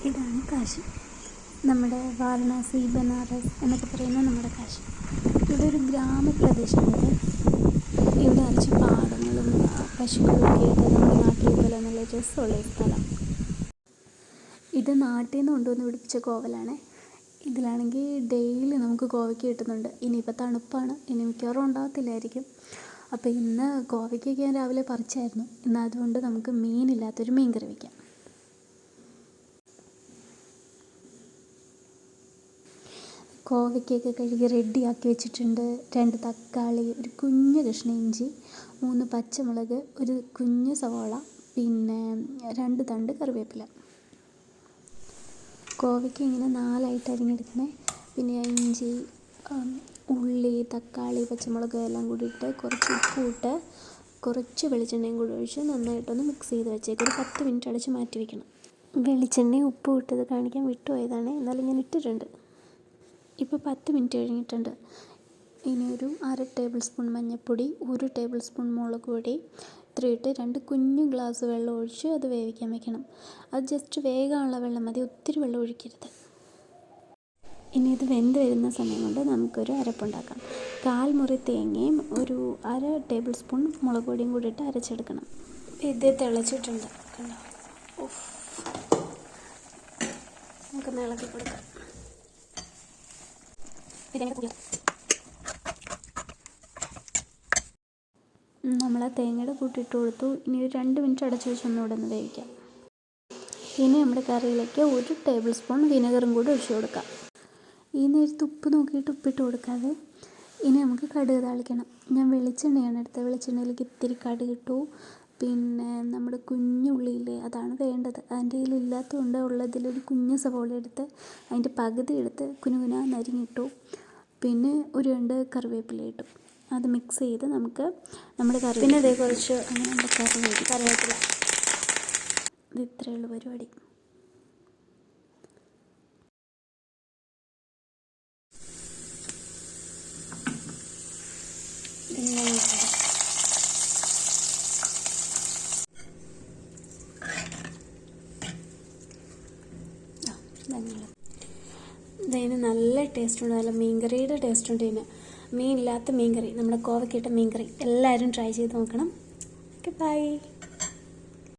ഇതാണ് കാശി. നമ്മുടെ വാരണാസി, ബനാറസ് എന്നൊക്കെ പറയുന്ന നമ്മുടെ കാശി. ഇവിടെ ഒരു ഗ്രാമപ്രദേശമാണിത്. ഇവിടെ അരച്ച് പാടങ്ങളും പശുക്കളും ഒക്കെ ആയിട്ട് നമ്മുടെ നാട്ടിൽ പോലെ നല്ല രസമുള്ള സ്ഥലം. ഇത് നാട്ടിൽ നിന്ന് കൊണ്ടുവന്ന് പിടിപ്പിച്ച കോവലാണ്. ഇതിലാണെങ്കിൽ ഡെയിലി നമുക്ക് കോവയ്ക്ക് കിട്ടുന്നുണ്ട്. ഇനിയിപ്പോൾ തണുപ്പാണ്, ഇനി മിക്കവാറും ഉണ്ടാകത്തില്ലായിരിക്കും. അപ്പോൾ ഇന്ന് കോവയ്ക്കൊക്കെ ഞാൻ രാവിലെ പറിച്ചായിരുന്നു. ഇന്ന് അതുകൊണ്ട് നമുക്ക് മീനില്ലാത്തൊരു മീൻ കറി വയ്ക്കാം. കോവയ്ക്കൊക്കെ കഴുകി റെഡിയാക്കി വെച്ചിട്ടുണ്ട്. 2 തക്കാളി, ഒരു കുഞ്ഞ് കഷ്ണം ഇഞ്ചി, 3 പച്ചമുളക്, ഒരു കുഞ്ഞ് സവാള, പിന്നെ 2 തണ്ട് കറിവേപ്പില. കോവയ്ക്ക് ഇങ്ങനെ 4ആയിട്ട് അരിഞ്ഞെടുക്കണേ. പിന്നെ ഇഞ്ചി, ഉള്ളി, തക്കാളി, പച്ചമുളക് എല്ലാം കൂടി ഇട്ട് കുറച്ച് ഉപ്പും ഇട്ട് കുറച്ച് വെളിച്ചെണ്ണയും കൂടി ഒഴിച്ച് നന്നായിട്ടൊന്ന് മിക്സ് ചെയ്ത് വെച്ചേക്ക്. ഒരു 10 മിനിറ്റ് അടച്ച് മാറ്റി വയ്ക്കണം. വെളിച്ചെണ്ണയും ഉപ്പും ഇട്ടത് കാണിക്കാൻ വിട്ടുപോയതാണ്, എന്നാലും ഞാൻ ഇട്ടിട്ടുണ്ട്. ഇപ്പോൾ 10 മിനിറ്റ് കഴിഞ്ഞിട്ടുണ്ട്. ഇനി ഒരു 1/2 ടേബിൾ സ്പൂൺ മഞ്ഞൾപ്പൊടി, 1 ടേബിൾ സ്പൂൺ മുളക് പൊടി ഇത്രയിട്ട് 2 കുഞ്ഞു ഗ്ലാസ് വെള്ളം ഒഴിച്ച് അത് വേവിക്കാൻ വെക്കണം. അത് ജസ്റ്റ് വേകാനുള്ള വെള്ളം മതി, ഒത്തിരി വെള്ളം ഒഴിക്കരുത്. ഇനി ഇത് വെന്ത് വരുന്ന സമയം കൊണ്ട് നമുക്കൊരു അരപ്പുണ്ടാക്കാം. 1/4 മുറി തേങ്ങയും ഒരു 1/2 ടേബിൾ സ്പൂൺ മുളക് പൊടിയും കൂടി ഇട്ട് അരച്ചെടുക്കണം. ഇത് തിളച്ചിട്ടുണ്ട്, കണ്ടോ? നമുക്കൊന്ന് ഇളക്കി കൊടുക്കാം. നമ്മൾ ആ തേങ്ങയുടെ കൂട്ടിട്ട് കൊടുത്തു. ഇനി ഒരു 2 മിനിറ്റ് അടച്ചു വെച്ച് ഒന്നുകൂടെ ഒന്ന് വേവിക്കാം. ഇനി നമ്മുടെ കറിയിലേക്ക് 1 ടേബിൾ സ്പൂൺ വിനെഗറും കൂടി ഒഴിച്ചു കൊടുക്കാം. ഈ നേരത്ത് ഉപ്പ് നോക്കിയിട്ട് ഉപ്പിട്ട് കൊടുക്കാതെ. ഇനി നമുക്ക് കടുക് താളിക്കണം. ഞാൻ വെളിച്ചെണ്ണയാണ് എടുത്തത്. വെളിച്ചെണ്ണയിലേക്ക് ഇത്തിരി കടുകിട്ടു. പിന്നെ നമ്മുടെ കുഞ്ഞുള്ളിയില്ലേ, അതാണ് വേണ്ടത്. അതിൻ്റെ കയ്യിലില്ലാത്തതുകൊണ്ട് ഉള്ളതിലൊരു കുഞ്ഞ് സവോള എടുത്ത് അതിൻ്റെ പകുതി എടുത്ത് കുനുകുന നരിഞ്ഞിട്ടു. പിന്നെ ഒരു 2 കറിവേപ്പില ഇട്ടു. അത് മിക്സ് ചെയ്ത് നമുക്ക് നമ്മുടെ കറി, പിന്നെ അതേ കുറച്ച് അങ്ങനെ നമ്മുടെ കറിവേപ്പില. ഇത് ഇത്രയേ ഉള്ളൂ പരിപാടി. ഇതിന് നല്ല ടേസ്റ്റ് ഉണ്ട്, നല്ല മീൻകറിയുടെ ടേസ്റ്റ് ഉണ്ട്. ഇതിന് മീനില്ലാത്ത മീൻകറി, നമ്മുടെ കോവയ്ക്കിട്ട മീൻകറി എല്ലാവരും ട്രൈ ചെയ്ത് നോക്കണം. Okay, by.